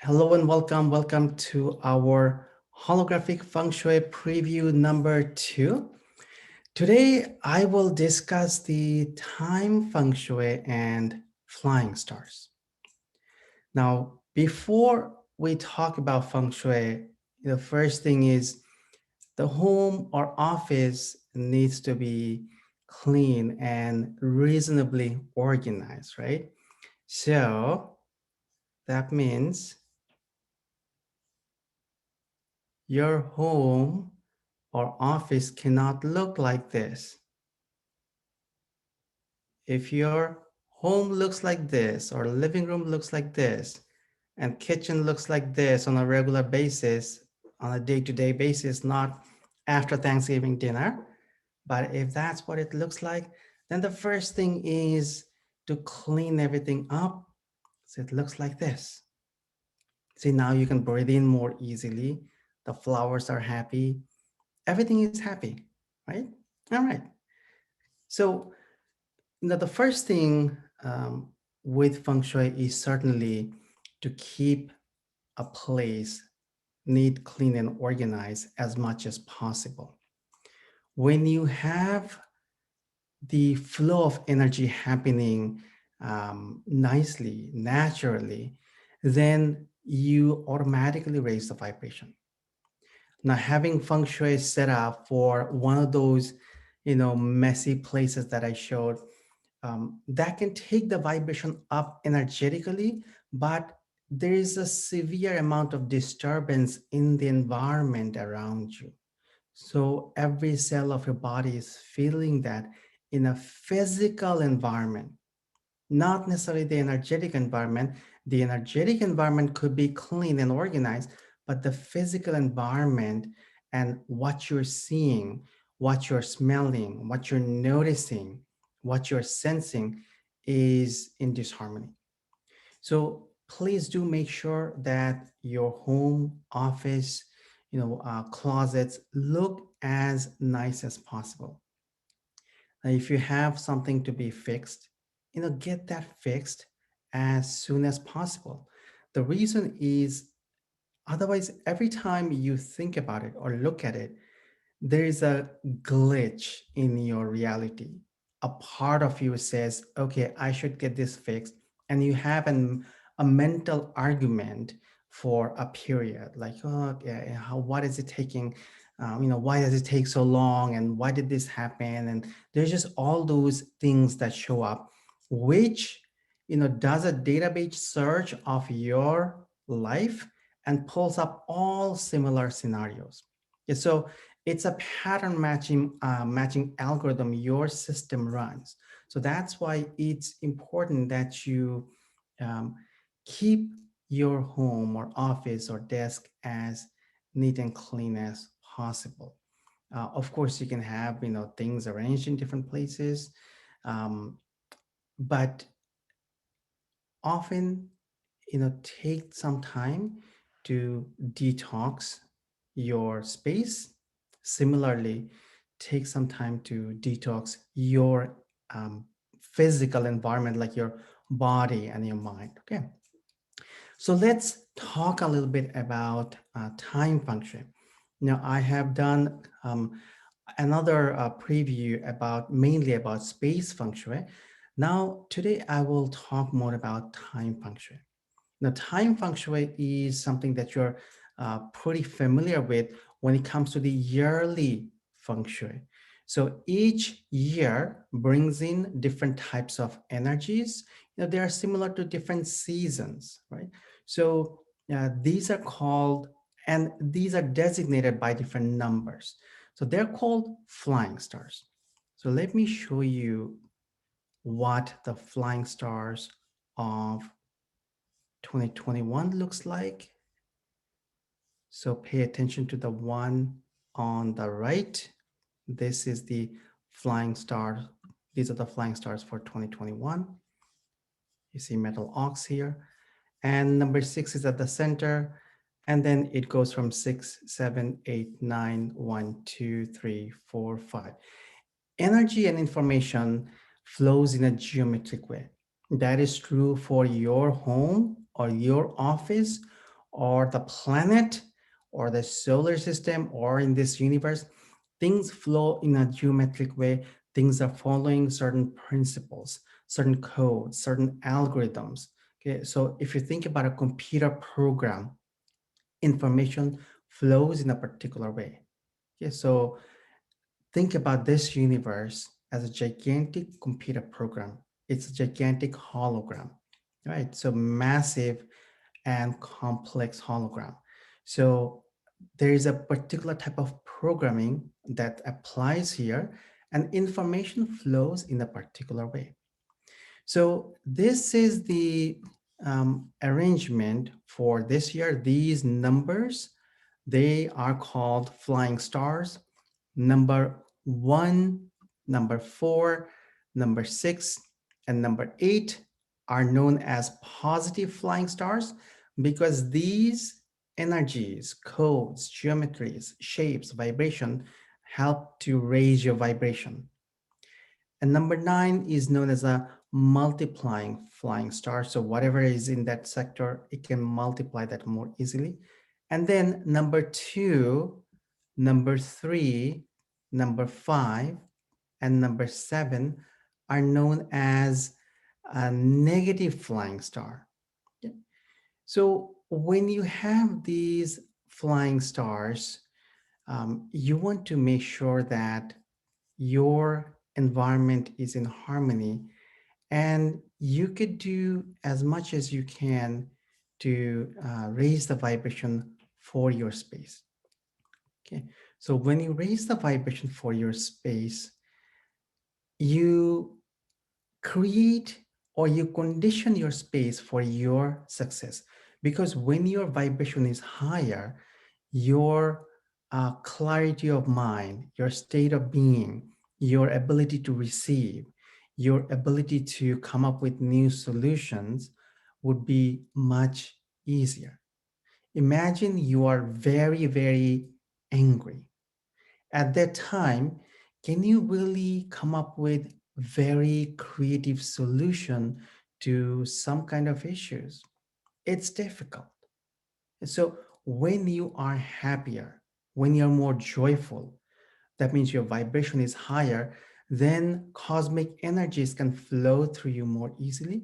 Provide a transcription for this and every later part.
Hello and welcome. Welcome to our holographic feng shui preview number 2. Today, I will discuss the time feng shui and flying stars. Now, before we talk about feng shui, the first thing is the home or office needs to be clean and reasonably organized, right? So that means your home or office cannot look like this. If your home looks like this, or living room looks like this, and kitchen looks like this on a regular basis, on a day-to-day basis, not after Thanksgiving dinner, but if that's what it looks like, then the first thing is to clean everything up so it looks like this. See, now you can breathe in more easily. The flowers are happy. Everything is happy, right? All right. So the first thing with feng shui is certainly to keep a place neat, clean, and organized as much as possible. When you have the flow of energy happening nicely, naturally, then you automatically raise the vibration. Now, having feng shui set up for one of those, messy places that I showed, that can take the vibration up energetically, but there is a severe amount of disturbance in the environment around you. So every cell of your body is feeling that in a physical environment, not necessarily the energetic environment. The energetic environment could be clean and organized, but the physical environment and what you're seeing, what you're smelling, what you're noticing, what you're sensing is in disharmony. So please do make sure that your home, office, closets look as nice as possible. If you have something to be fixed, get that fixed as soon as possible. The reason is otherwise, every time you think about it or look at it, there is a glitch in your reality. A part of you says, okay, I should get this fixed. And you have a mental argument for a period like, oh, yeah, what is it taking? Why does it take so long? And why did this happen? And there's just all those things that show up, which, does a database search of your life and pulls up all similar scenarios. Yeah, so it's a pattern matching algorithm your system runs. So that's why it's important that you um, keep your home or office or desk as neat and clean as possible. Of course, you can have things arranged in different places, um, but often take some time to detox your space. Similarly, take some time to detox your physical environment, like your body and your mind. Okay, so let's talk a little bit about time function. Now, I have done another preview about mainly about space feng shui. Now, today I will talk more about time feng shui. Now, time feng shui is something that you're pretty familiar with when it comes to the yearly feng shui. So each year brings in different types of energies. They are similar to different seasons, right? So these are called, and these are designated by different numbers. So they're called flying stars. So let me show you what the flying stars of 2021 looks like. So pay attention to the one on the right. This is the flying star. These are the flying stars for 2021. You see metal ox here. And number 6 is at the center. And then it goes from 6, 7, 8, 9, 1, 2, 3, 4, 5. Energy and information flows in a geometric way. That is true for your home or your office or the planet or the solar system or in this universe, things flow in a geometric way. Things are following certain principles, certain codes, certain algorithms. Okay, so if you think about a computer program, information flows in a particular way. Okay, so think about this universe as a gigantic computer program. It's a gigantic hologram, right? So massive and complex hologram. So there is a particular type of programming that applies here, and information flows in a particular way. So this is the arrangement for this year. These numbers, they are called flying stars. Number 1, number 4, number 6, and number 8 are known as positive flying stars because these energies, codes, geometries, shapes, vibration help to raise your vibration. And number 9 is known as a multiplying flying star. So whatever is in that sector, it can multiply that more easily. And then number 2, number 3, number 5, and number 7 are known as a negative flying star. Yeah. So when you have these flying stars, you want to make sure that your environment is in harmony, and you could do as much as you can to raise the vibration for your space. Okay, so when you raise the vibration for your space, you create or you condition your space for your success, because when your vibration is higher, your clarity of mind, your state of being, your ability to receive, your ability to come up with new solutions would be much easier. Imagine you are very, very angry. At that time, can you really come up with very creative solution to some kind of issues? It's difficult. So when you are happier, when you're more joyful, that means your vibration is higher, then cosmic energies can flow through you more easily.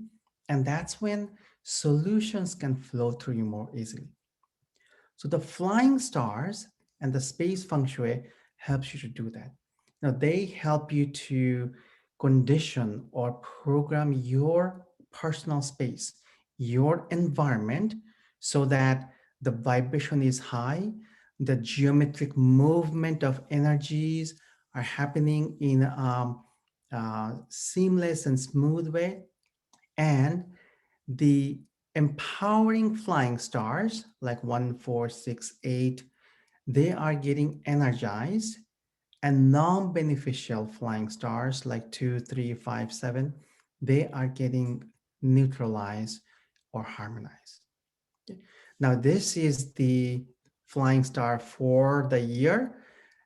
And that's when solutions can flow through you more easily. So the flying stars and the space feng shui helps you to do that. Now they help you to condition or program your personal space, your environment, so that the vibration is high, the geometric movement of energies are happening in a seamless and smooth way, and the empowering flying stars like 1, 4, 6, 8, they are getting energized, and non-beneficial flying stars like 2, 3, 5, 7, they are getting neutralized or harmonized. Okay. Now this is the flying star for the year.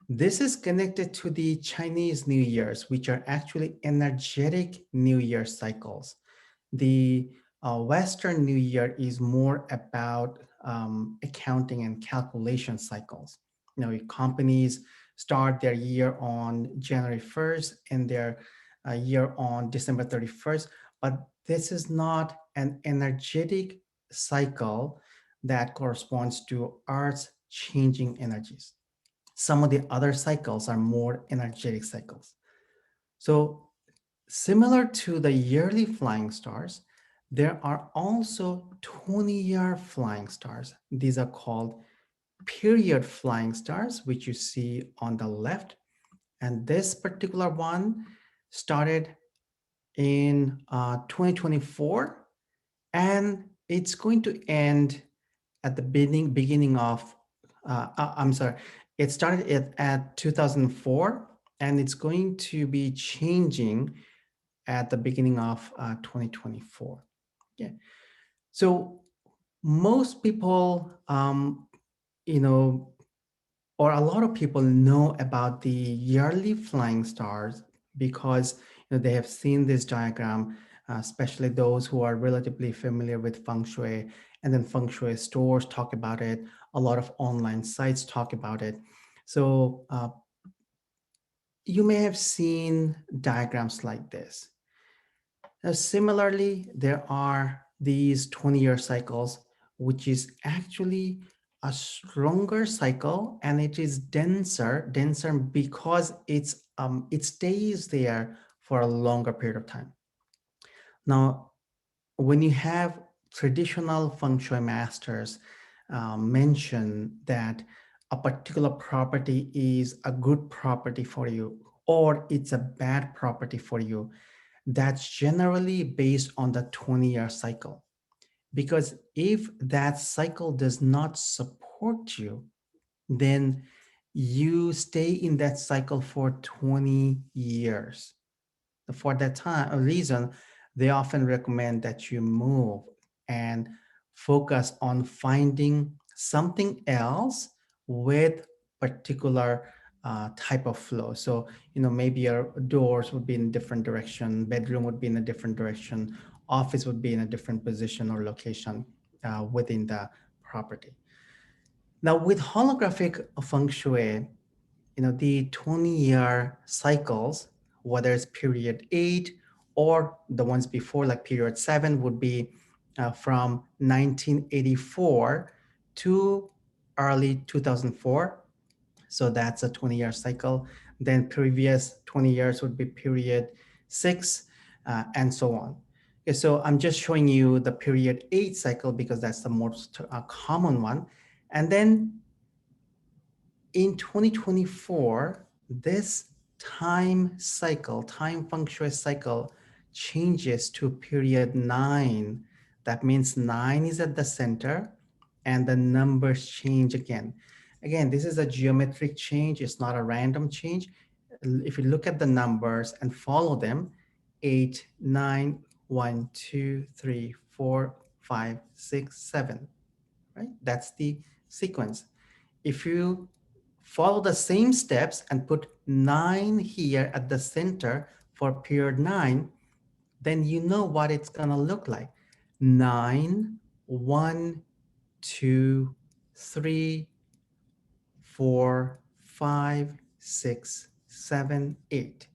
This is connected to the Chinese New Year's, which are actually energetic New Year cycles. The Western New Year is more about accounting and calculation cycles. You know, companies start their year on January 1st and their year on December 31st, but this is not an energetic cycle that corresponds to Earth's changing energies. Some of the other cycles are more energetic cycles. So similar to the yearly flying stars, there are also 20-year flying stars. These are called period flying stars, which you see on the left. And this particular one started in 2024, and it's going to end at the beginning of, I'm sorry, it started at 2004, and it's going to be changing at the beginning of 2024. Yeah. So most people, you know, or a lot of people know about the yearly flying stars because they have seen this diagram especially those who are relatively familiar with Feng Shui. And then Feng Shui stores talk about it. A lot of online sites talk about it. So you may have seen diagrams like this. Now, similarly, there are these 20-year cycles, which is actually a stronger cycle, and it is denser because it stays there for a longer period of time. Now, when you have traditional feng shui masters mention that a particular property is a good property for you or it's a bad property for you, that's generally based on the 20-year cycle. Because if that cycle does not support you, then you stay in that cycle for 20 years. For that time a reason, they often recommend that you move and focus on finding something else with particular type of flow. So maybe your doors would be in a different direction, bedroom would be in a different direction, office would be in a different position or location within the property. Now with holographic feng shui, the 20-year cycles, whether it's period 8 or the ones before, like period 7, would be from 1984 to early 2004. So that's a 20-year cycle. Then previous 20 years would be period 6, and so on. Okay, so I'm just showing you the period 8 cycle because that's the most common one. And then in 2024, this time feng shui cycle changes to period 9. That means 9 is at the center and the numbers change again. Again, this is a geometric change. It's not a random change. If you look at the numbers and follow them, 8, 9, 1, 2, 3, 4, 5, 6, 7, right? That's the sequence. If you follow the same steps and put 9 here at the center for period 9, then you know what it's going to look like. 9, 1, 2, 3, 4, 5, 6, 7, 8.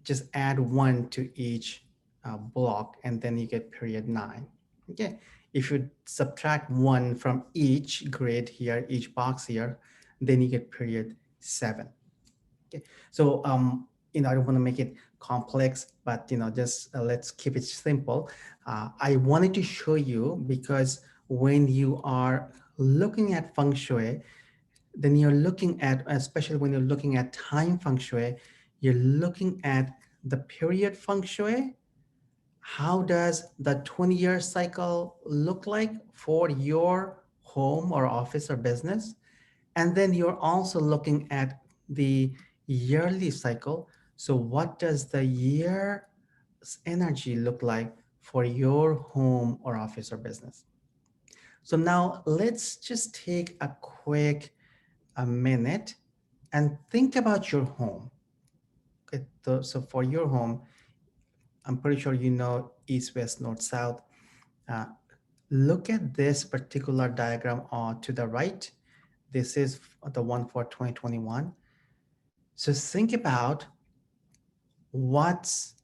Just add 1 to each block, and then you get period 9. Okay. If you subtract 1 from each grid here, each box here, then you get period 7. Okay. So, I don't want to make it complex, but, just let's keep it simple. I wanted to show you because when you are looking at feng shui, then you're looking at, especially when you're looking at time feng shui, you're looking at the period feng shui. How does the 20-year cycle look like for your home or office or business? And then you're also looking at the yearly cycle. So what does the year's energy look like for your home or office or business? So now let's just take a minute and think about your home. Okay, so for your home, I'm pretty sure you know east, west, north, south. Uh, Look at this particular diagram to the right. This is the one for 2021. So think about what's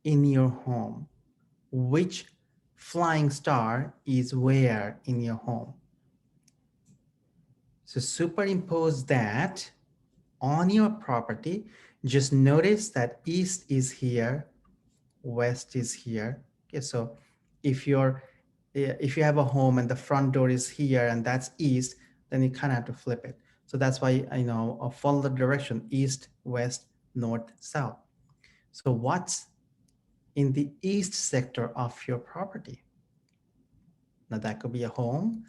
in your home. Which flying star is where in your home? So superimpose that on your property. Just notice that east is here, west is here. Okay, so if you have a home and the front door is here and that's east, then you kind of have to flip it. So that's why I'll follow the direction east, west, north, south. So what's in the east sector of your property? Now that could be a home,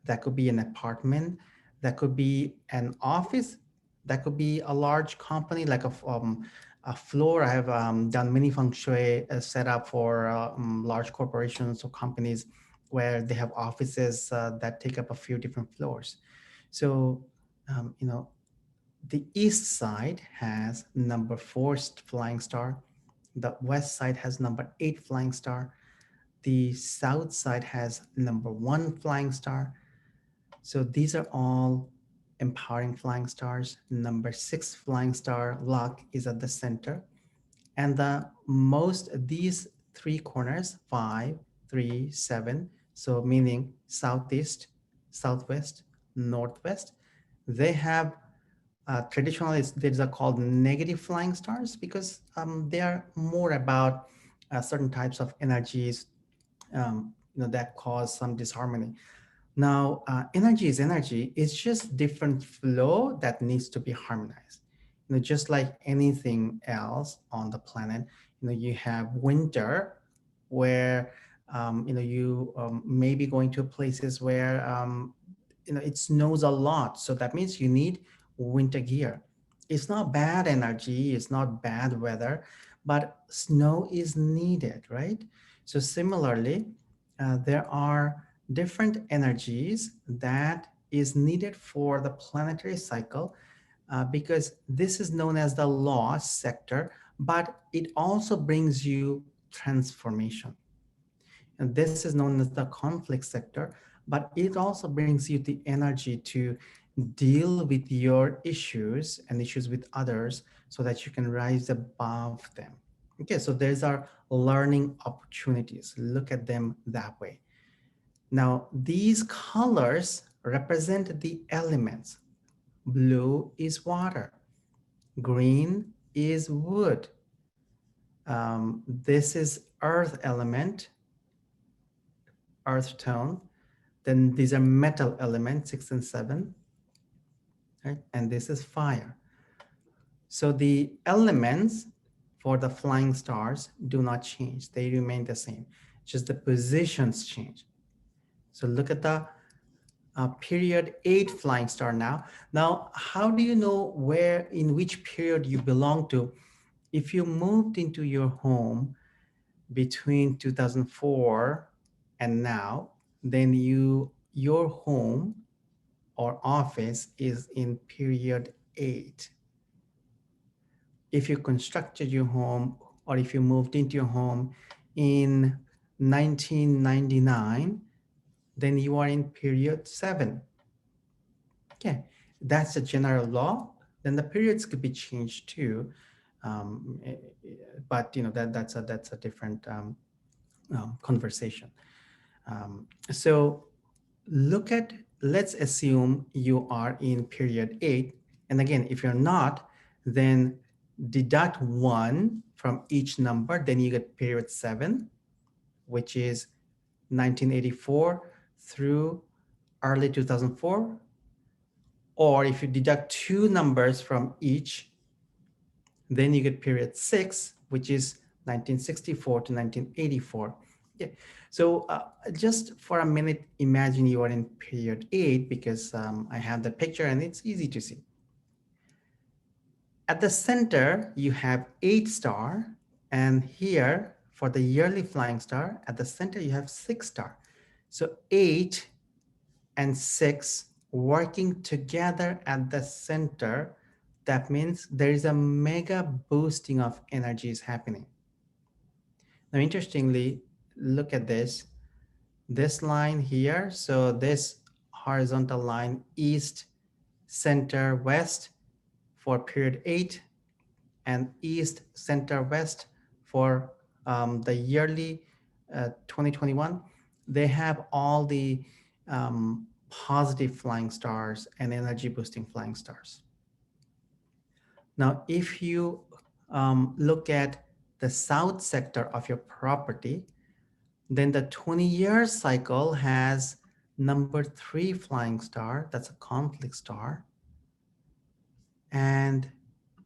that could be an apartment, that could be an office, that could be a large company like a floor. I have done many feng shui set up for large corporations or companies where they have offices that take up a few different floors. So, the east side has number 4 flying star, The west side has number 8 flying star. The south side has number 1 flying star. So these are all empowering flying stars. Number 6 flying star, luck, is at the center. And these three corners, 5, 3, 7, so meaning southeast, southwest, northwest, they have traditionally these are called negative flying stars because they are more about certain types of energies that cause some disharmony. Now, energy is energy. It's just different flow that needs to be harmonized. Just like anything else on the planet, you have winter where, you may be going to places where, it snows a lot. So that means you need winter gear. It's not bad energy. It's not bad weather, but snow is needed, right? So similarly, there are different energies that is needed for the planetary cycle because this is known as the loss sector, but it also brings you transformation. And this is known as the conflict sector, but it also brings you the energy to deal with your issues and issues with others so that you can rise above them. Okay, so there's our learning opportunities. Look at them that way. Now, these colors represent the elements. Blue is water, green is wood. This is earth element, earth tone. Then these are metal elements, 6 and 7, right? And this is fire. So the elements for the flying stars do not change. They remain the same. Just the positions change. So look at the period 8 flying star now. Now, how do you know in which period you belong to? If you moved into your home between 2004 and now, then your home or office is in period 8. If you constructed your home or if you moved into your home in 1999, then you are in period 7. Okay, that's a general law. Then the periods could be changed too, but that's a different conversation. So let's assume you are in period 8, and again, if you're not, then deduct 1 from each number, then you get period 7, which is 1984 through early 2004. Or if you deduct 2 numbers from each, then you get period 6, which is 1964 to 1984. Yeah. So just for a minute, imagine you are in period 8 because I have the picture and it's easy to see. At the center, you have 8 star, and here for the yearly flying star, at the center you have 6 star. So 8 and 6 working together at the center, that means there is a mega boosting of energies happening. Now, interestingly, look at this line here. So this horizontal line, east, center, west for period 8, and east, center, west for the yearly 2021. They have all the positive flying stars and energy boosting flying stars. Now, if you look at the south sector of your property, then the 20-year cycle has number 3 flying star. That's a conflict star. And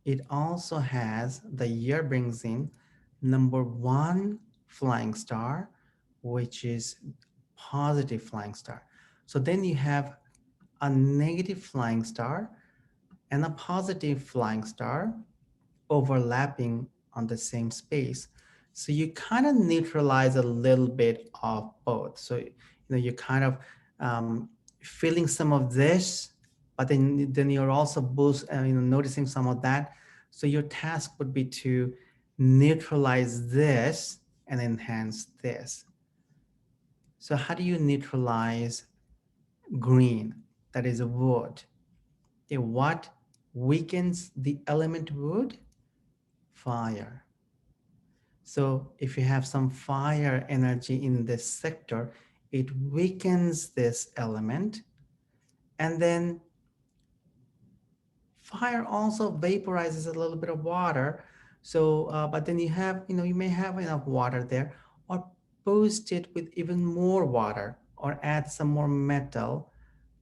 it also has, the year brings in number 1 flying star, which is positive flying star. So then you have a negative flying star and a positive flying star overlapping on the same space. So you kind of neutralize a little bit of both. So, you're kind of feeling some of this, but then you're also noticing some of that. So your task would be to neutralize this and enhance this. So how do you neutralize green? That is wood. Okay, what weakens the element wood? Fire. So if you have some fire energy in this sector, it weakens this element. And then fire also vaporizes a little bit of water. So, but then you have, you may have enough water there, or boost it with even more water, or add some more metal,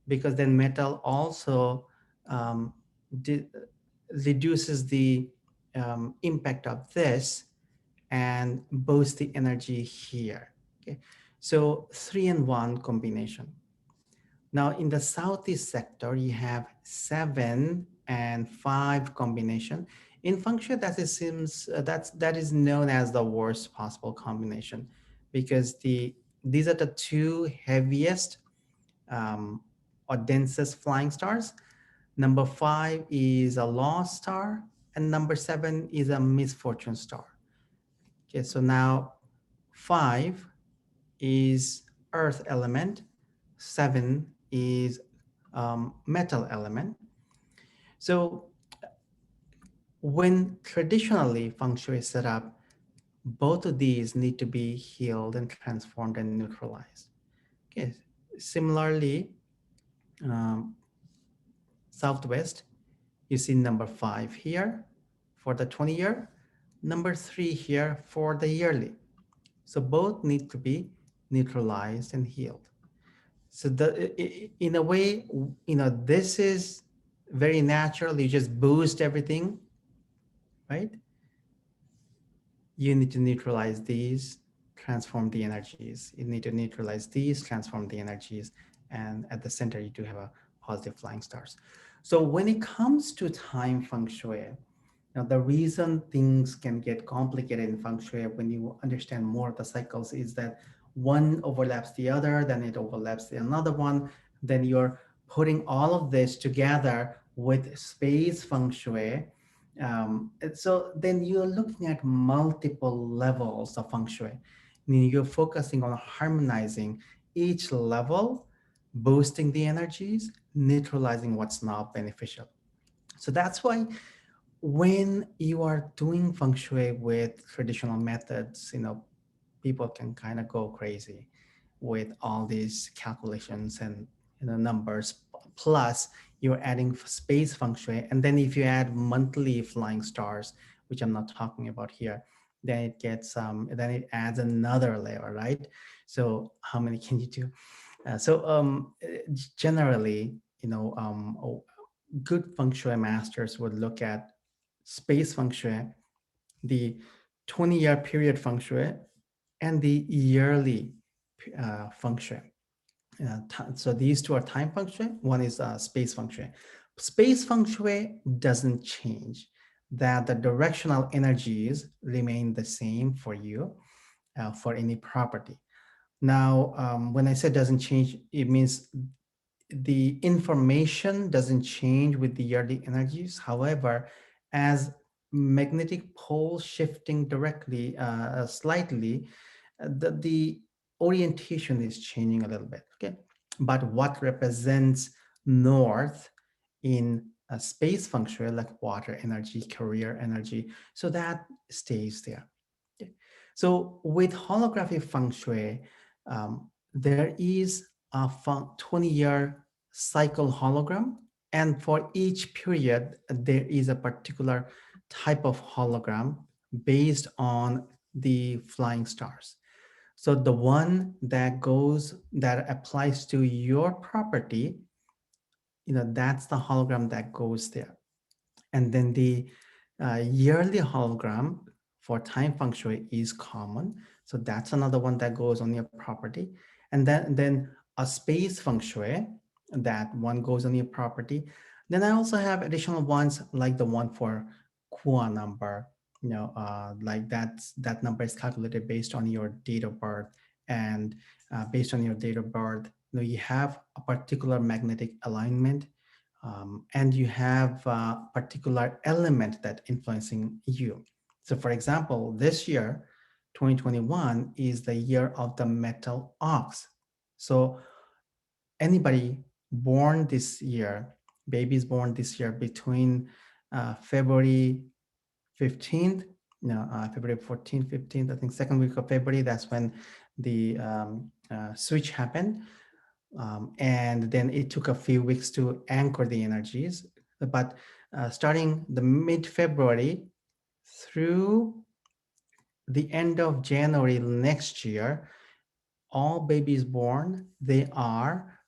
because then metal also um, di- reduces the impact of this and boost the energy here. Okay, so 3-in-1 combination. Now in the southeast sector, you have 7 and 5 combination. In Feng Shui, that is known as the worst possible combination, because these are the two heaviest um, or densest flying stars. Number 5 is a lost star, and number 7 is a misfortune star. Okay, so now 5 is earth element, 7 is metal element. So when traditionally Feng Shui is set up, both of these need to be healed and transformed and neutralized. Okay. Similarly, um, Southwest, you see number 5 here for the 20-year, number 3 here for the yearly. So both need to be neutralized and healed. So in a way, this is very natural. You just boost everything, right? You need to neutralize these, transform the energies. You need to neutralize these, transform the energies. And at the center, you do have a positive flying stars. So when it comes to time feng shui, now, the reason things can get complicated in feng shui when you understand more of the cycles is that one overlaps the other, then it overlaps the another one. Then you're putting all of this together with space feng shui. And so then you're looking at multiple levels of feng shui. Meaning you're focusing on harmonizing each level, boosting the energies, neutralizing what's not beneficial. So that's why when you are doing feng shui with traditional methods, people can kind of go crazy with all these calculations and numbers. Plus, you're adding space feng shui, and then if you add monthly flying stars, which I'm not talking about here, then then it adds another layer, right? So how many can you do? Generally, good feng shui masters would look at space feng shui, the 20-year period feng shui, and the yearly feng shui. So these two are time feng shui. One is space feng shui. Space feng shui doesn't change. That the directional energies remain the same for you for any property. Now, when I say doesn't change, it means the information doesn't change with the yearly energies. However, as magnetic pole shifting directly, slightly, the orientation is changing a little bit. Okay, but what represents north in a space feng shui, like water energy, career energy, so that stays there. Okay. So with holographic feng shui, there is a 20-year cycle hologram, and for each period, there is a particular type of hologram based on the flying stars. So the one that applies to your property, that's the hologram that goes there. And then the yearly hologram for time feng shui is common. So that's another one that goes on your property. And then a space feng shui, that one goes on your property. Then I also have additional ones like the one for Kua number, like that number is calculated based on your date of birth. And based on your date of birth, you have a particular magnetic alignment, and you have a particular element that influencing you. So, for example, this year, 2021, is the year of the metal ox. So, anybody born this year, babies born this year between February 15th, no, February 14th, 15th, I think second week of February, that's when the switch happened. And then it took a few weeks to anchor the energies. But starting the mid-February through the end of January next year, all babies born, they are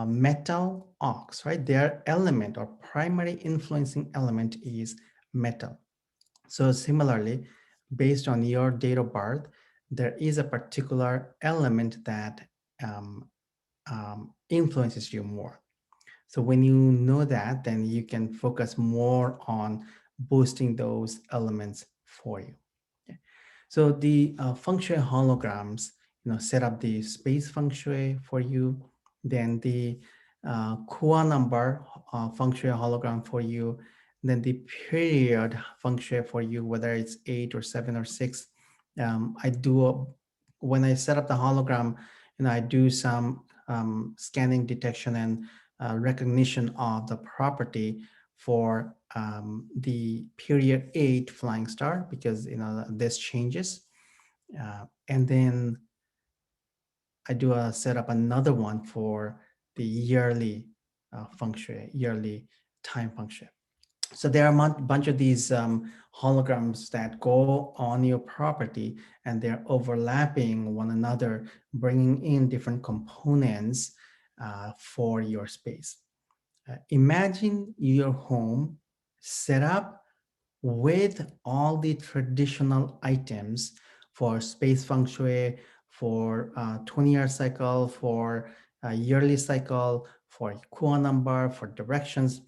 metal ox, right? Their element or primary influencing element is metal. So similarly, based on your date of birth, there is a particular element that um, influences you more. So when you know that, then you can focus more on boosting those elements for you. Okay. So the feng shui holograms, set up the space feng shui for you. Then the Kua number feng shui hologram for you. Then the period feng shui for you, whether it's 8 or 7 or 6. I do when I set up the hologram, I do some scanning detection and recognition of the property for the period 8 flying star, because this changes, and then I do set up another one for the yearly feng shui, yearly time feng shui. So there are a bunch of these holograms that go on your property, and they're overlapping one another, bringing in different components for your space. Imagine your home set up with all the traditional items for space feng shui, for 20-year cycle, for yearly cycle, for Kua number, for directions,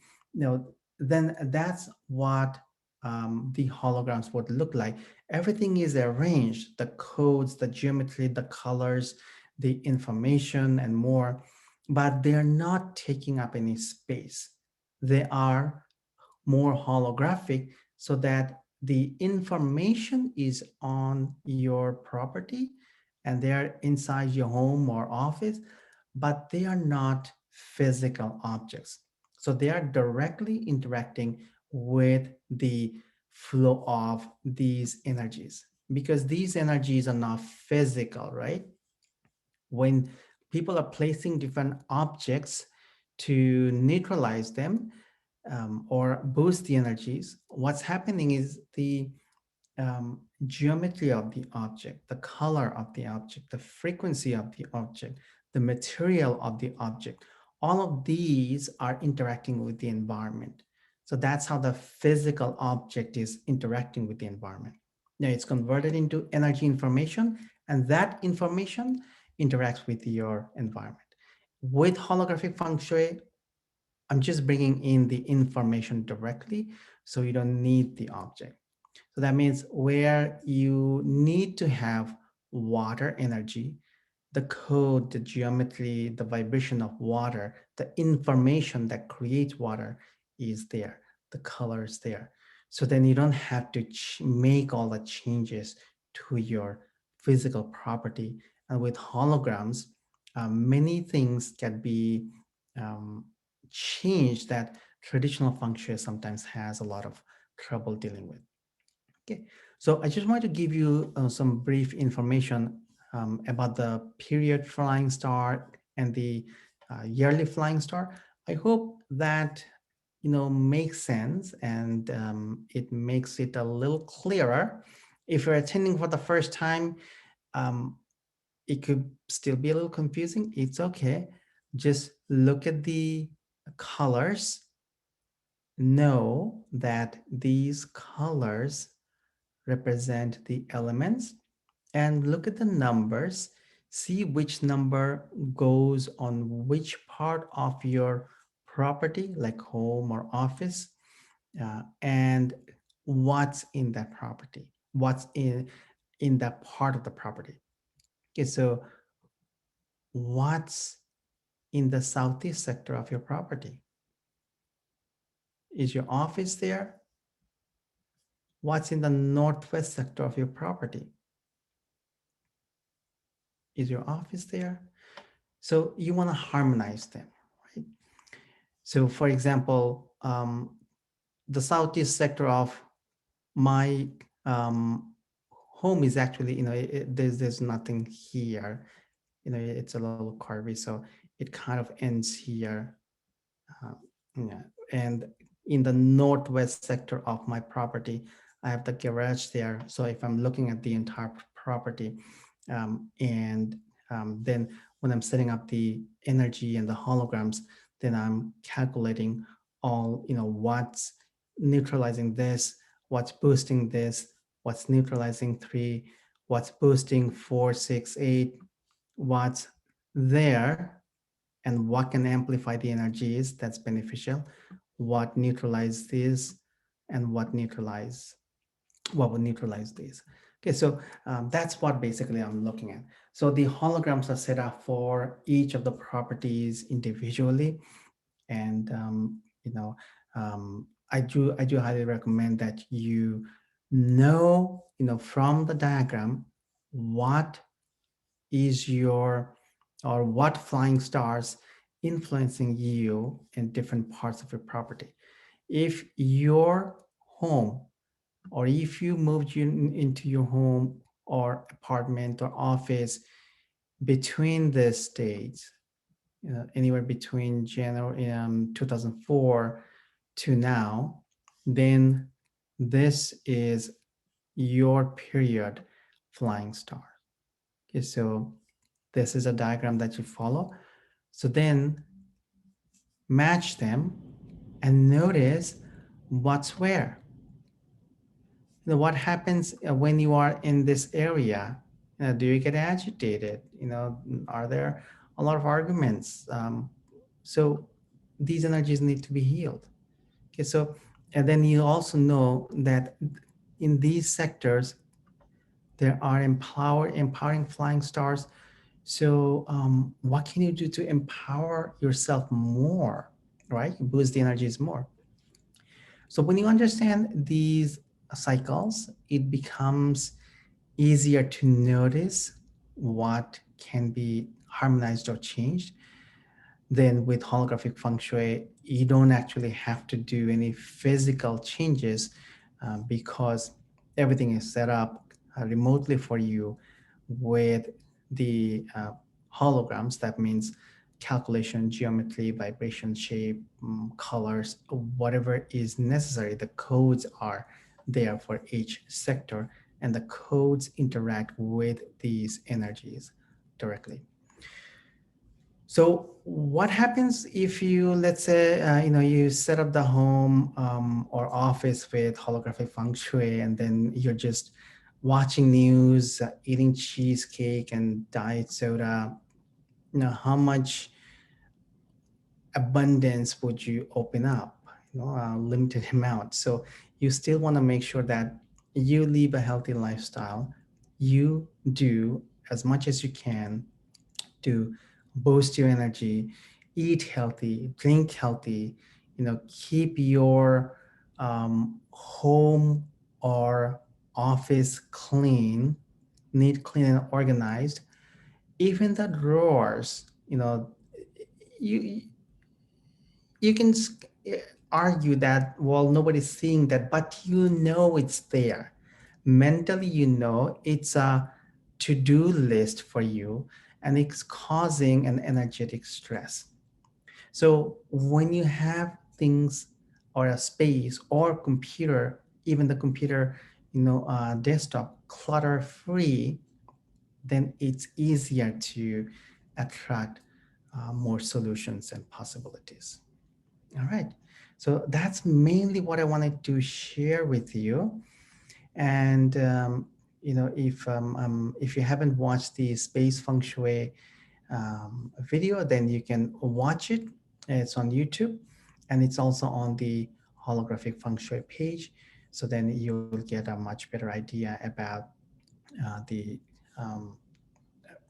then that's what the holograms would look like. Everything is arranged, the codes, the geometry, the colors, the information, and more, but they're not taking up any space. They are more holographic, so that the information is on your property and they're inside your home or office, but they are not physical objects. So they are directly interacting with the flow of these energies, because these energies are not physical, right? When people are placing different objects to neutralize them, or boost the energies, what's happening is the geometry of the object, the color of the object, the frequency of the object, the material of the object, all of these are interacting with the environment. So that's how the physical object is interacting with the environment. Now it's converted into energy information, and that information interacts with your environment. With holographic feng shui, I'm just bringing in the information directly, so you don't need the object. So that means where you need to have water energy, the code, the geometry, the vibration of water, the information that creates water is there, the color is there. So then you don't have to make all the changes to your physical property. And with holograms, many things can be um, changed that traditional feng shui sometimes has a lot of trouble dealing with. Okay, so I just want to give you some brief information about the period flying star and the yearly flying star. I hope that makes sense, and it makes it a little clearer. If you're attending for the first time, um, it could still be a little confusing. It's okay. Just look at the colors. Know that these colors represent the elements, and look at the numbers. See which number goes on which part of your property, like home or office, and what's in that property, what's in that part of the property. Okay, so what's in the southeast sector of your property? Is your office there? what's in the northwest sector of your property? Is your office there? So you want to harmonize them, right? So, for example, the southeast sector of my home is actually, there's nothing here. It's a little curvy, so it kind of ends here. Uh, yeah. And in the northwest sector of my property, I have the garage there. So if I'm looking at the entire property, and then when I'm setting up the energy and the holograms, then I'm calculating all, what's neutralizing this, what's boosting this, what's neutralizing three, what's boosting four, six, eight, what's there, and what can amplify the energies that's beneficial, what neutralize this, and what would neutralize these. Okay, so that's what basically I'm looking at. So the holograms are set up for each of the properties individually, and I do highly recommend that from the diagram what is your or what flying stars influencing you in different parts of your property. If your home, or if you moved into your home or apartment or office between the states, anywhere between January 2004 to now, then this is your period flying star. Okay, so this is a diagram that you follow. So then match them and notice what's where. What happens when you are in this area? Do you get agitated? Are there a lot of arguments? So these energies need to be healed. Okay, so and then you also know that in these sectors there are empowering flying stars. So, what can you do to empower yourself more, right? Boost the energies more. So, when you understand these cycles, it becomes easier to notice what can be harmonized or changed. Then, with holographic feng shui, you don't actually have to do any physical changes because everything is set up remotely for you with the holograms. That means calculation, geometry, vibration, shape, colors, whatever is necessary. The codes are there for each sector, and the codes interact with these energies directly. So what happens if you, let's say, you set up the home or office with holographic feng shui, and then you're just watching news, eating cheesecake and diet soda. How much abundance would you open up? A limited amount. So you still want to make sure that you live a healthy lifestyle. You do as much as you can to boost your energy, eat healthy, drink healthy, keep your home or office clean, neat, clean, and organized. Even the drawers, you you can argue that, well, nobody's seeing that, but it's there. Mentally, it's a to-do list for you, and it's causing an energetic stress. So when you have things or a space or computer, even the computer, desktop clutter free, then it's easier to attract more solutions and possibilities. All right. So that's mainly what I wanted to share with you. And if you haven't watched the space feng shui video, then you can watch it. It's on YouTube, and it's also on the holographic feng shui page. So then you'll get a much better idea about the um,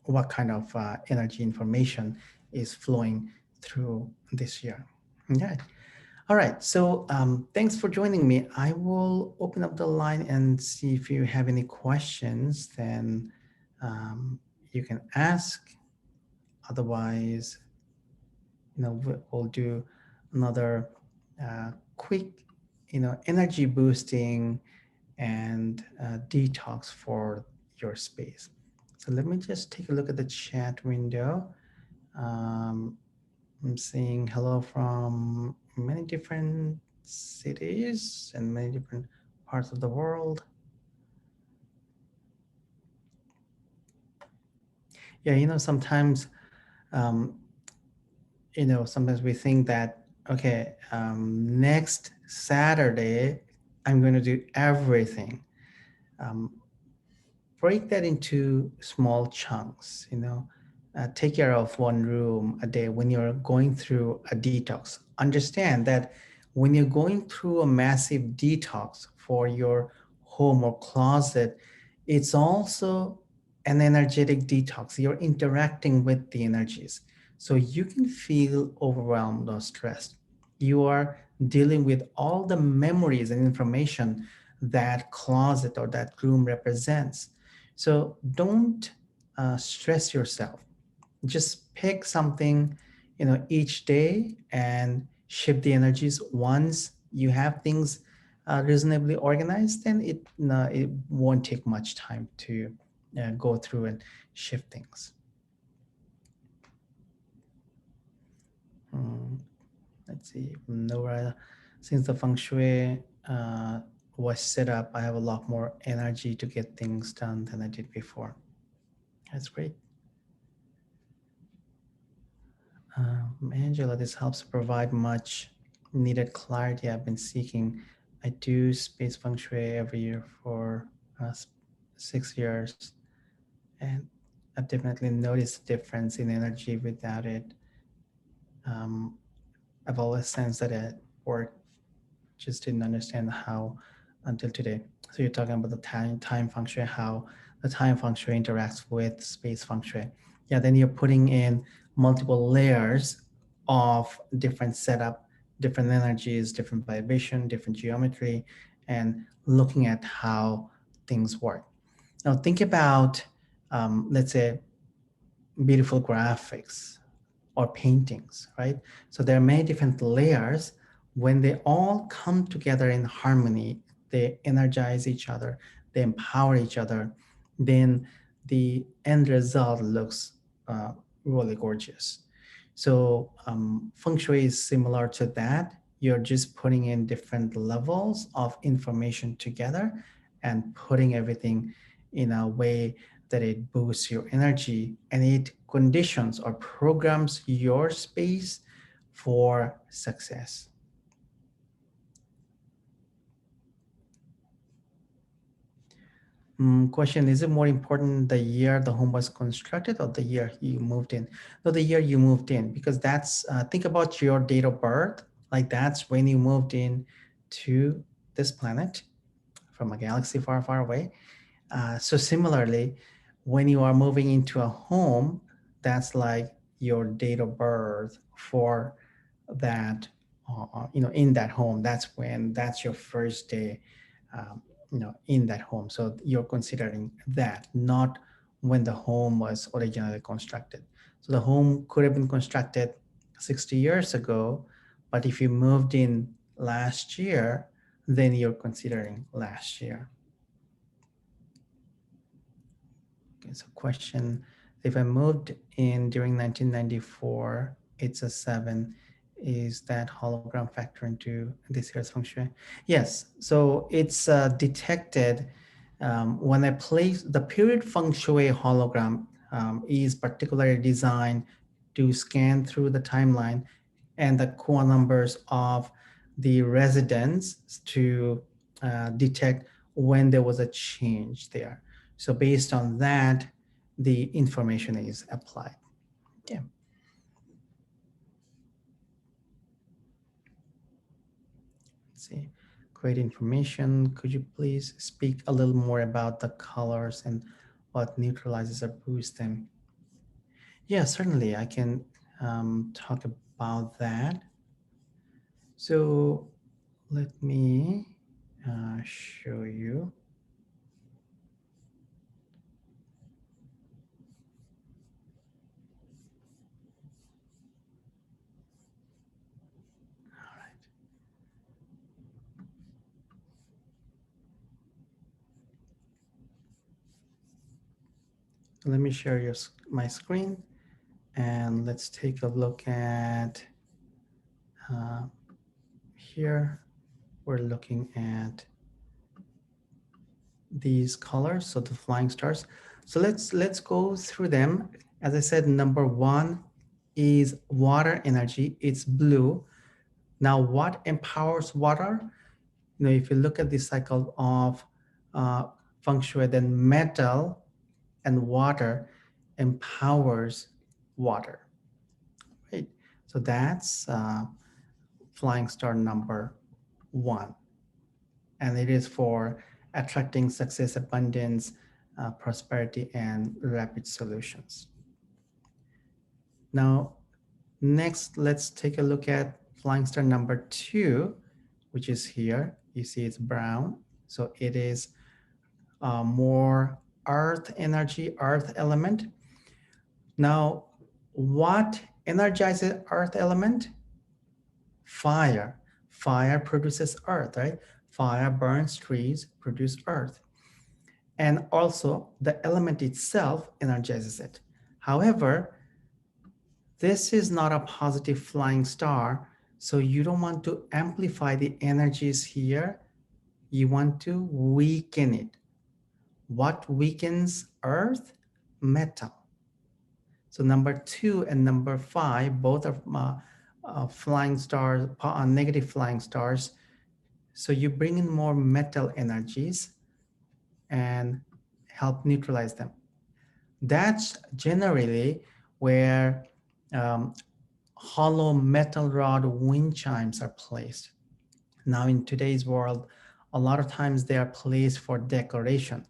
what kind of energy information is flowing through this year. Okay. All right. So thanks for joining me. I will open up the line and see if you have any questions. Then you can ask. Otherwise, we'll do another quick, energy boosting and detox for your space. So let me just take a look at the chat window. Um, I'm seeing hello from many different cities and many different parts of the world. Yeah, sometimes, um, sometimes we think that, okay, next Saturday, I'm going to do everything. Um, Break that into small chunks, take care of one room a day when you're going through a detox. Understand that when you're going through a massive detox for your home or closet, it's also an energetic detox. You're interacting with the energies. So you can feel overwhelmed or stressed. You are dealing with all the memories and information that closet or that room represents. So don't stress yourself. Just pick something, each day and shift the energies. Once you have things reasonably organized, then it won't take much time to go through and shift things. Hmm, let's see, Nora, since the feng shui was set up, I have a lot more energy to get things done than I did before. That's great. Angela, this helps provide much needed clarity I've been seeking. I do space feng shui every year for 6 years, and I've definitely noticed a difference in energy without it. Um, I've always sensed that it worked, just didn't understand how until today. So you're talking about the time feng shui, how the time feng shui interacts with space feng shui. Yeah, then you're putting in multiple layers of different setup, different energies, different vibration, different geometry, and looking at how things work. Now think about, let's say, beautiful graphics or paintings, right? So there are many different layers. When they all come together in harmony, they energize each other, they empower each other, then the end result looks uh, really gorgeous. So feng shui is similar to that. You're just putting in different levels of information together and putting everything in a way that it boosts your energy and it conditions or programs your space for success. Question: is it more important the year the home was constructed or the year you moved in? No, the year you moved in, because that's, think about your date of birth. Like that's when you moved in to this planet from a galaxy far, far away. So similarly, when you are moving into a home, that's like your date of birth for that, in that home. That's your first day, in that home. So you're considering that, not when the home was originally constructed. So the home could have been constructed 60 years ago, but if you moved in last year, then you're considering last year. Okay, so question, if I moved in during 1994, it's a 7. Is that hologram factor into this year's feng shui? Yes, so it's detected when I place the period feng shui hologram is particularly designed to scan through the timeline and the core numbers of the residents to detect when there was a change there. So based on that, the information is applied. Yeah. Let's see. Great information. Could you please speak a little more about the colors and what neutralizes or boosts them? Yeah, certainly. I can talk about that. So let me show you. Let me share my screen, and let's take a look at uh, here. We're looking at these colors, so the flying stars. So let's go through them. As I said, number one is water energy. It's blue. Now, what empowers water? If you look at the cycle of Feng Shui, then metal and water empowers water, right? So that's flying star number one. And it is for attracting success, abundance, prosperity, and rapid solutions. Now, next, let's take a look at flying star number two, which is here. You see it's brown. So it is more earth energy, earth element. Now, what energizes earth element? Fire. Fire produces earth, right? Fire burns trees, produce earth. And also the element itself energizes it. However, this is not a positive flying star, so you don't want to amplify the energies here. You want to weaken it. What weakens earth? Metal. So number two and number five, both are flying stars, negative flying stars. So you bring in more metal energies and help neutralize them. That's generally where hollow metal rod wind chimes are placed. Now in today's world, a lot of times they are placed for decoration,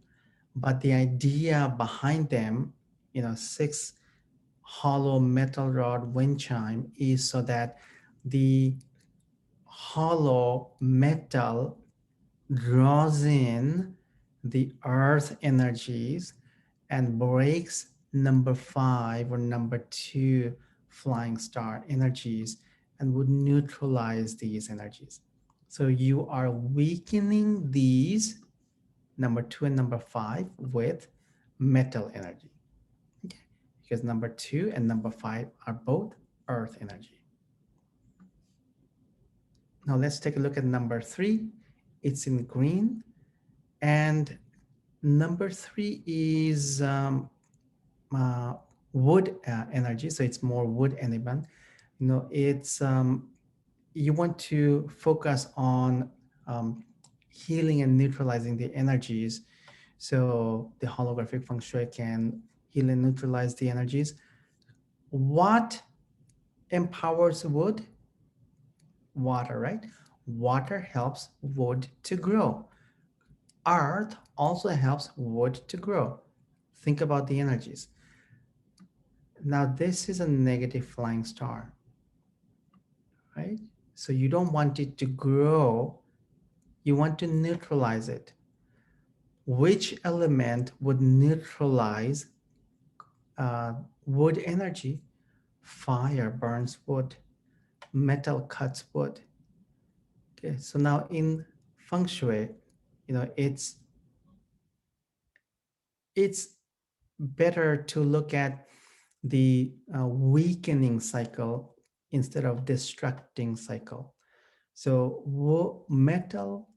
but the idea behind them, 6 hollow metal rod wind chime is so that the hollow metal draws in the earth energies and breaks number 5 or number 2 flying star energies and would neutralize these energies. So you are weakening these number 2 and number 5 with metal energy. Okay. Because number 2 and number 5 are both earth energy. Now let's take a look at number 3. It's in green. And number 3 is uh, wood energy. So it's more wood element. It's you want to focus on healing and neutralizing the energies. So the holographic feng shui can heal and neutralize the energies. What empowers wood? Water, right? Water helps wood to grow. Earth also helps wood to grow. Think about the energies. Now, this is a negative flying star, right? So you don't want it to grow. You want to neutralize it. Which element would neutralize wood energy? Fire burns wood. Metal cuts wood. Okay, so now in feng shui, it's better to look at the weakening cycle instead of destructing cycle. So metal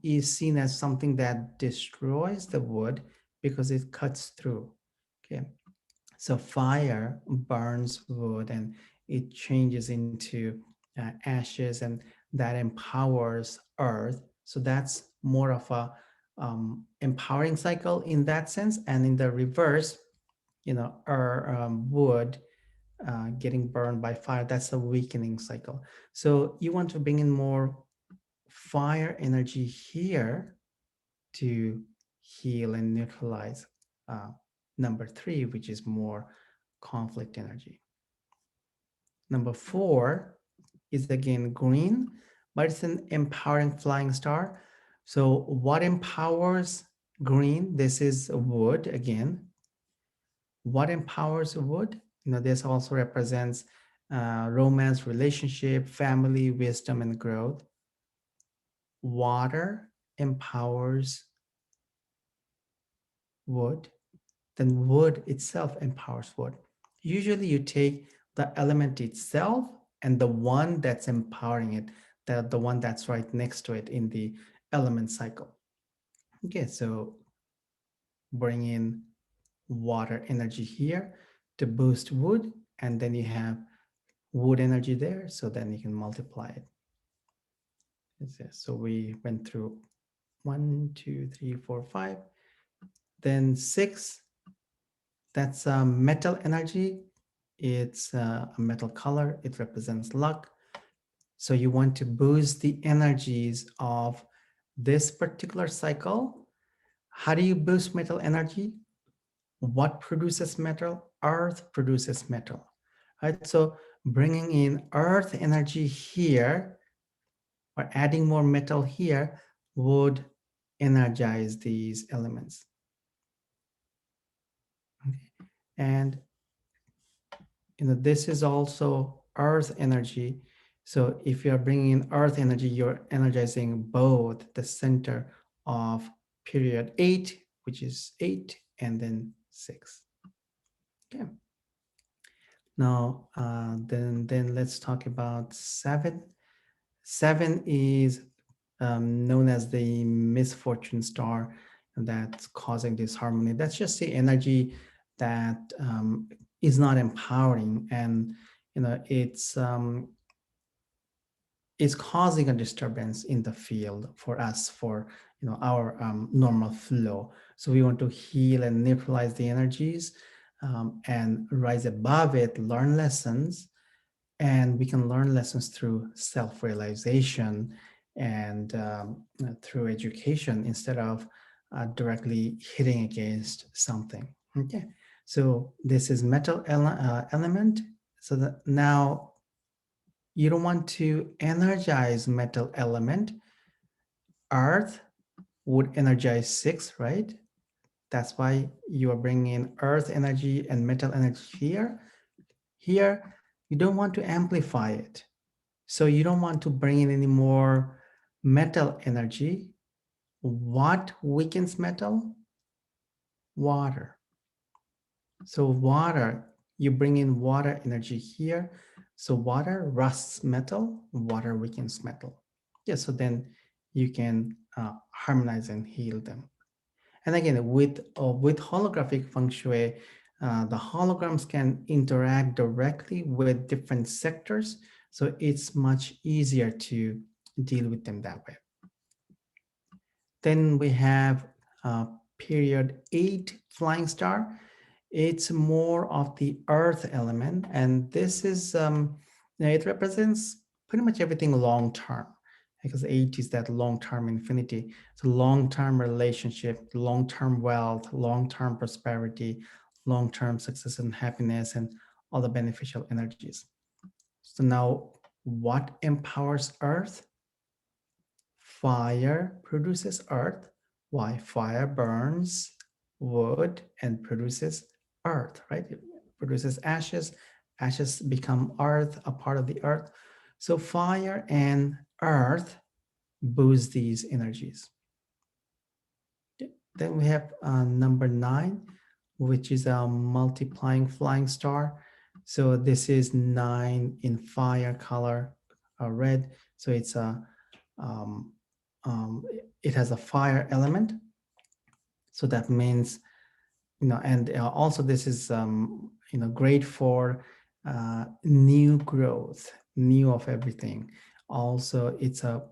is seen as something that destroys the wood because it cuts through. Okay, so fire burns wood and it changes into ashes, and that empowers earth. So that's more of a empowering cycle in that sense. And in the reverse, our wood getting burned by fire, that's a weakening cycle. So you want to bring in more fire energy here to heal and neutralize uh, number 3, which is more conflict energy. Number 4 is again green, but it's an empowering flying star. So what empowers green? This is wood again. What empowers wood? This also represents romance, relationship, family, wisdom, and growth. Water empowers wood, then wood itself empowers wood. Usually you take the element itself and the one that's empowering it, the one that's right next to it in the element cycle. Okay, so bring in water energy here to boost wood, and then you have wood energy there, so then you can multiply it. So we went through 1, 2, 3, 4, 5. Then 6, that's metal energy. It's a metal color. It represents luck. So you want to boost the energies of this particular cycle. How do you boost metal energy? What produces metal? Earth produces metal, right? So bringing in earth energy here or adding more metal here would energize these elements. Okay. And this is also earth energy. So if you're bringing in earth energy, you're energizing both the center of period 8, which is 8, and then 6. Okay. Now, then let's talk about 7. 7 is known as the misfortune star that's causing disharmony. That's just the energy that is not empowering, and it's causing a disturbance in the field for us, for our normal flow. So we want to heal and neutralize the energies, and rise above it, learn lessons. And we can learn lessons through self-realization and through education, instead of directly hitting against something. Okay, so this is metal element. So that now you don't want to energize metal element. Earth would energize 6, right? That's why you are bringing in earth energy and metal energy here. Here, you don't want to amplify it. So you don't want to bring in any more metal energy. What weakens metal? Water. So water, you bring in water energy here. So water rusts metal, water weakens metal. Yeah, so then you can harmonize and heal them. And again, with holographic feng shui, the holograms can interact directly with different sectors. So it's much easier to deal with them that way. Then we have period 8 flying star. It's more of the earth element, and this is it represents pretty much everything long term, because 8 is that long term infinity. It's a long term relationship, long term wealth, long term prosperity, long term success and happiness, and all the beneficial energies. So now, what empowers earth? Fire produces earth. Why? Fire burns wood and produces earth, right? It produces ashes. Ashes become earth, a part of the earth. So fire and earth boost these energies. Then we have number 9, which is a multiplying flying star. So this is 9 in fire color, red. So it's um, it has a fire element. So that means, and also this is, great for new growth, new of everything. Also, it's a,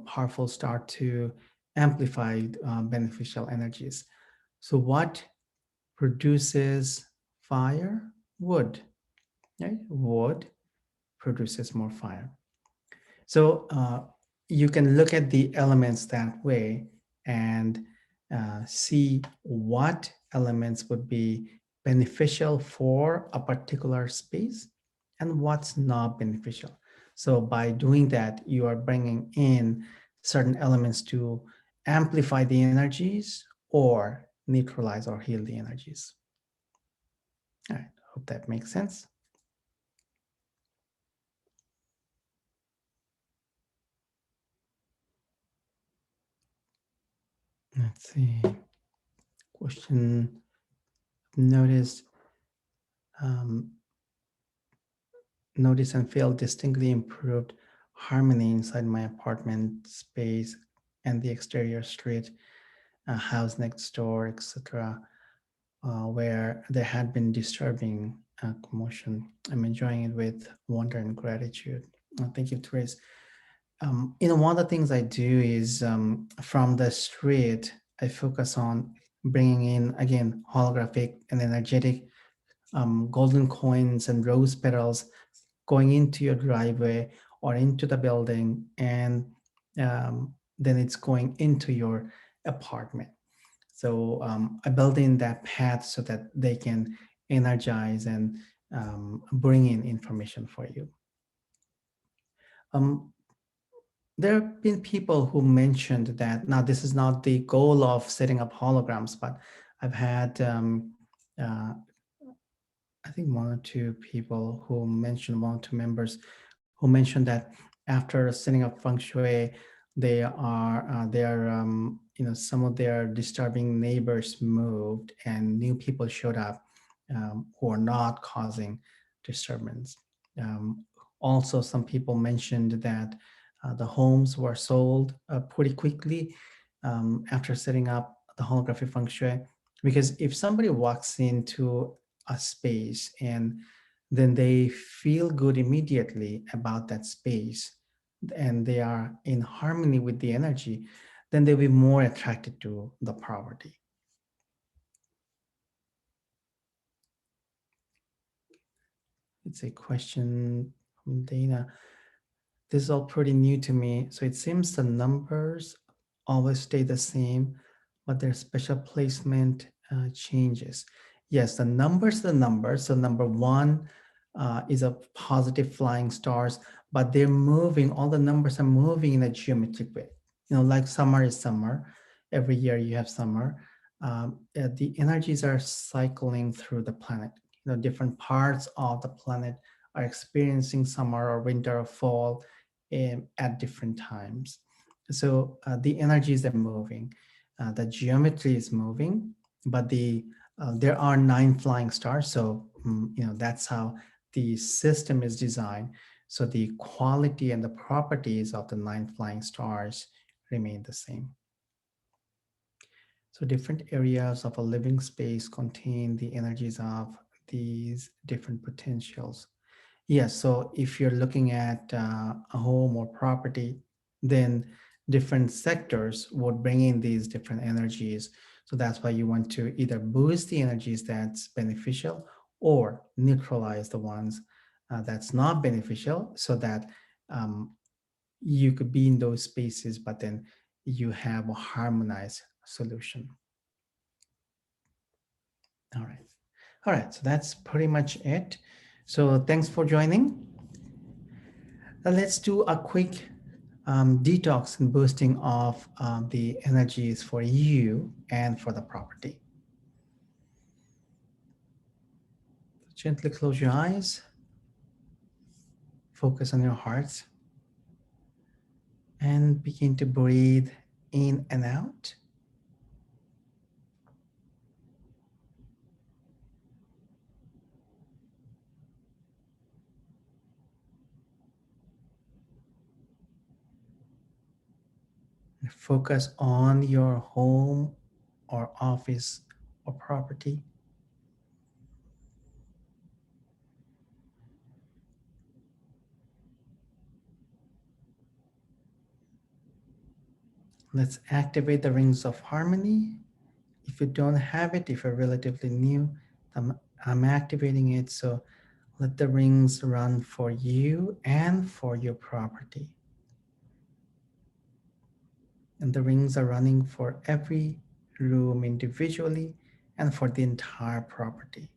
powerful start to amplify beneficial energies. So what produces fire? Wood, right? Wood produces more fire. So you can look at the elements that way and see what elements would be beneficial for a particular space and what's not beneficial. So by doing that, you are bringing in certain elements to amplify the energies or neutralize or heal the energies. All right, hope that makes sense. Let's see. Question notice um, notice and feel distinctly improved harmony inside my apartment space and the exterior street, house next door, etc., where there had been disturbing commotion. I'm enjoying it with wonder and gratitude. Thank you, Therese. One of the things I do is from the street, I focus on bringing in, again, holographic and energetic golden coins and rose petals going into your driveway or into the building, and then it's going into your apartment. So I build in that path so that they can energize and bring in information for you. Um, there have been people who mentioned that, now this is not the goal of setting up holograms, but I've had uh, I think one or two people who mentioned, one or two members who mentioned that after setting up feng shui, some of their disturbing neighbors moved and new people showed up who are not causing disturbance. Um, Also, some people mentioned that the homes were sold pretty quickly after setting up the holographic feng shui. Because if somebody walks into a space and then they feel good immediately about that space and they are in harmony with the energy, then they'll be more attracted to the property. It's a question from Dana. This is all pretty new to me. So it seems the numbers always stay the same, but their special placement changes. Yes, the numbers are the numbers. So number one is a positive flying stars, but they're moving, all the numbers are moving in a geometric way. Like summer is summer. Every year you have summer. The energies are cycling through the planet. Different parts of the planet are experiencing summer or winter or fall at different times. So the energies are moving, the geometry is moving, but there are 9 flying stars. So that's how the system is designed. So the quality and the properties of the 9 flying stars remain the same. So different areas of a living space contain the energies of these different potentials. Yes, so if you're looking at a home or property, then different sectors would bring in these different energies. So that's why you want to either boost the energies that's beneficial or neutralize the ones that's not beneficial, so that you could be in those spaces, but then you have a harmonized solution. All right. All right, so that's pretty much it. So thanks for joining. Let's do a quick detox and boosting of the energies for you and for the property. Gently close your eyes, focus on your heart, and begin to breathe in and out. Focus on your home or office or property. Let's activate the rings of harmony. If you don't have it, if you're relatively new, I'm activating it. So let the rings run for you and for your property. And the rings are running for every room individually and for the entire property.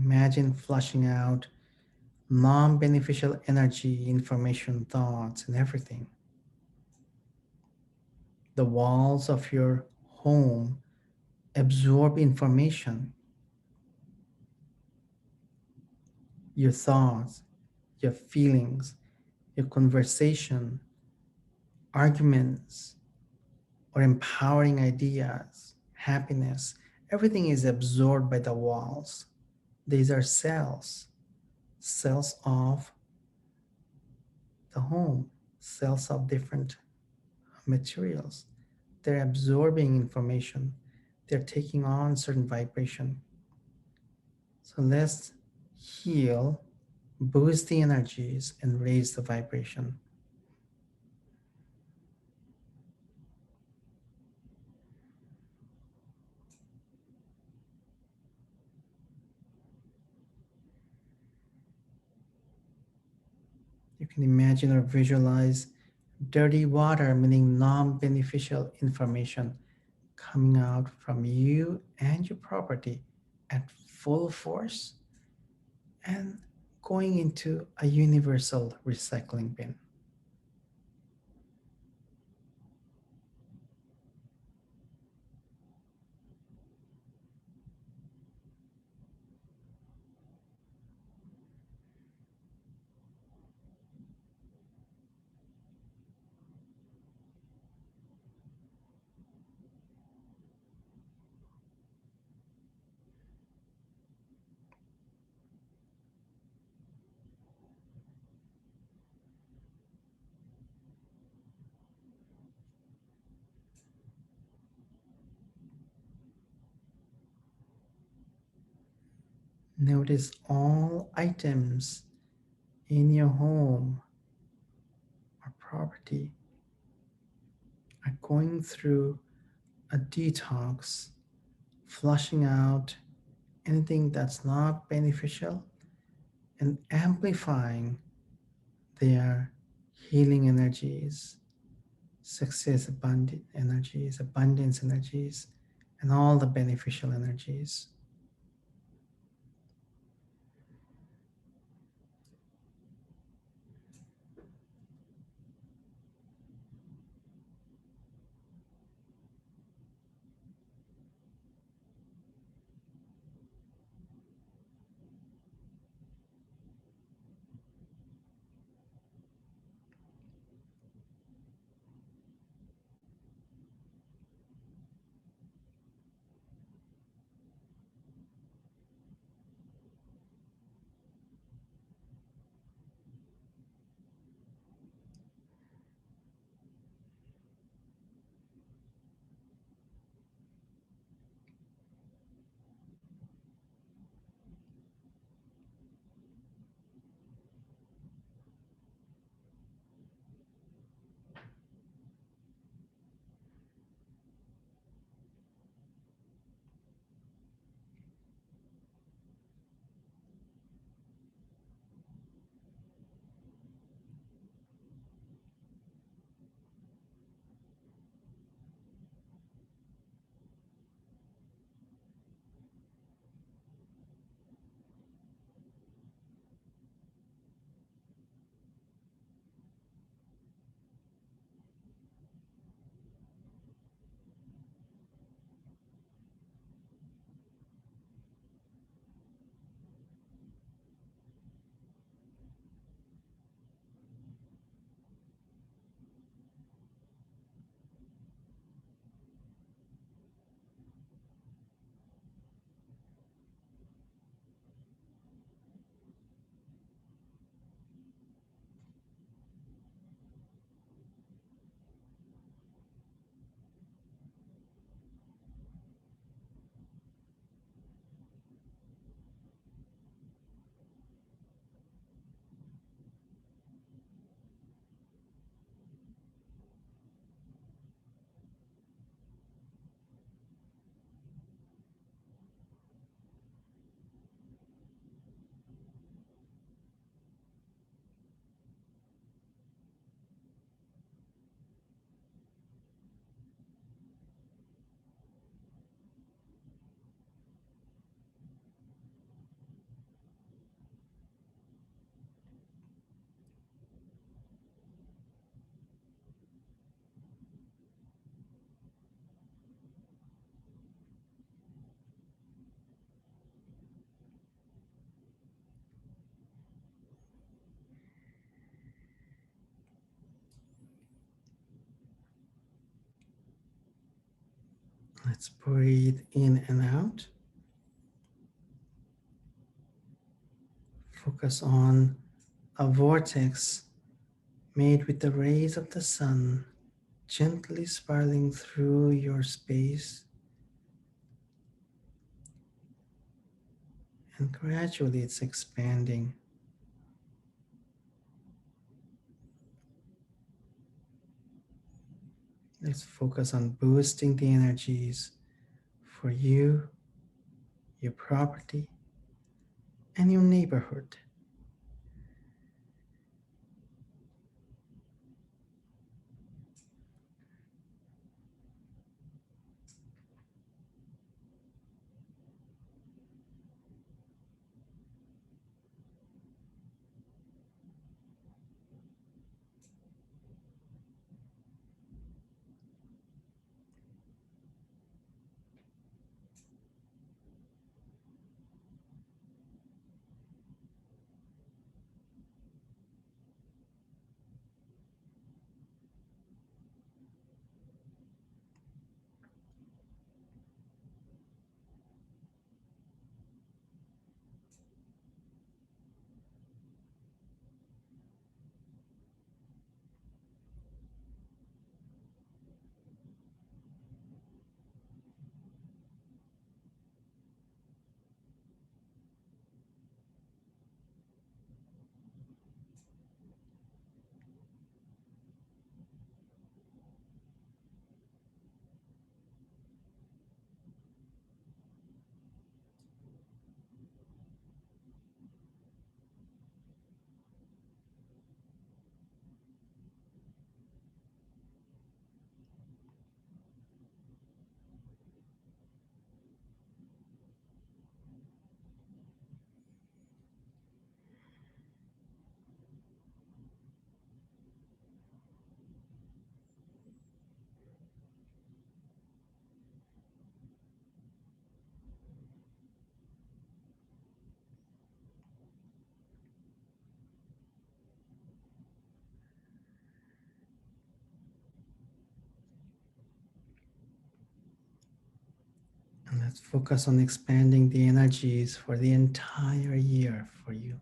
Imagine flushing out non beneficial energy, information, thoughts, and everything. The walls of your home absorb information, your thoughts, your feelings, your conversation, arguments, or empowering ideas, happiness. Everything is absorbed by the walls. These are cells, cells of the home, cells of different materials. They're absorbing information, they're taking on certain vibration. So let's heal, boost the energies, and raise the vibration. You can imagine or visualize dirty water, meaning non beneficial information, coming out from you and your property at full force and going into a universal recycling bin. Notice all items in your home or property are going through a detox, flushing out anything that's not beneficial and amplifying their healing energies, success abundant energies, abundance energies, and all the beneficial energies. Let's breathe in and out. Focus on a vortex made with the rays of the sun gently spiraling through your space, and gradually it's expanding. Let's focus on boosting the energies for you, your property, and your neighborhood. And let's focus on expanding the energies for the entire year for you.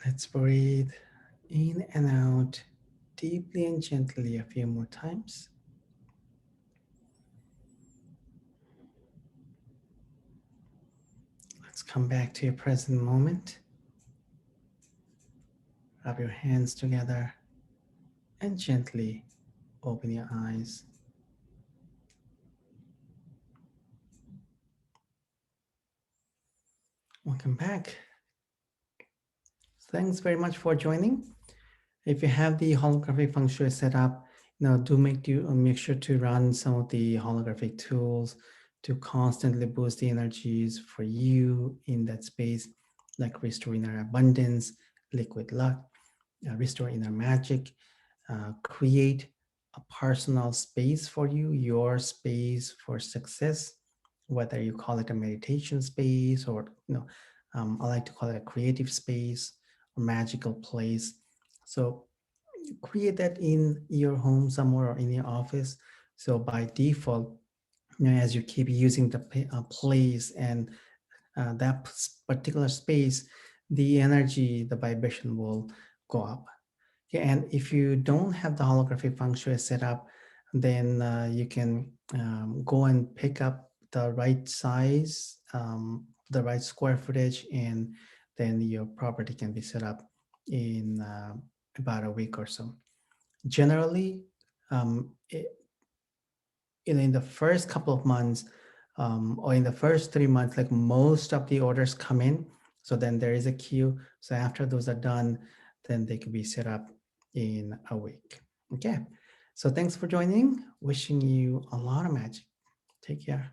Let's breathe in and out deeply and gently a few more times. Let's come back to your present moment. Rub your hands together and gently open your eyes. Welcome back. Thanks very much for joining. If you have the holographic feng shui set up, do make sure to run some of the holographic tools to constantly boost the energies for you in that space. like restore inner abundance, liquid luck, restore inner magic, create a personal space for you, your space for success, whether you call it a meditation space or, I like to call it a creative space or magical place. So create that in your home somewhere or in your office. So by default, as you keep using the place and that particular space, the energy, the vibration will go up. Okay, and if you don't have the holographic feng shui set up, then you can go and pick up the right size, the right square footage, and then your property can be set up in about a week or so. Generally, um, in the first couple of months, or in the first 3 months, like most of the orders come in. So then there is a queue. So after those are done, then they can be set up in a week. Okay. So thanks for joining. Wishing you a lot of magic. Take care.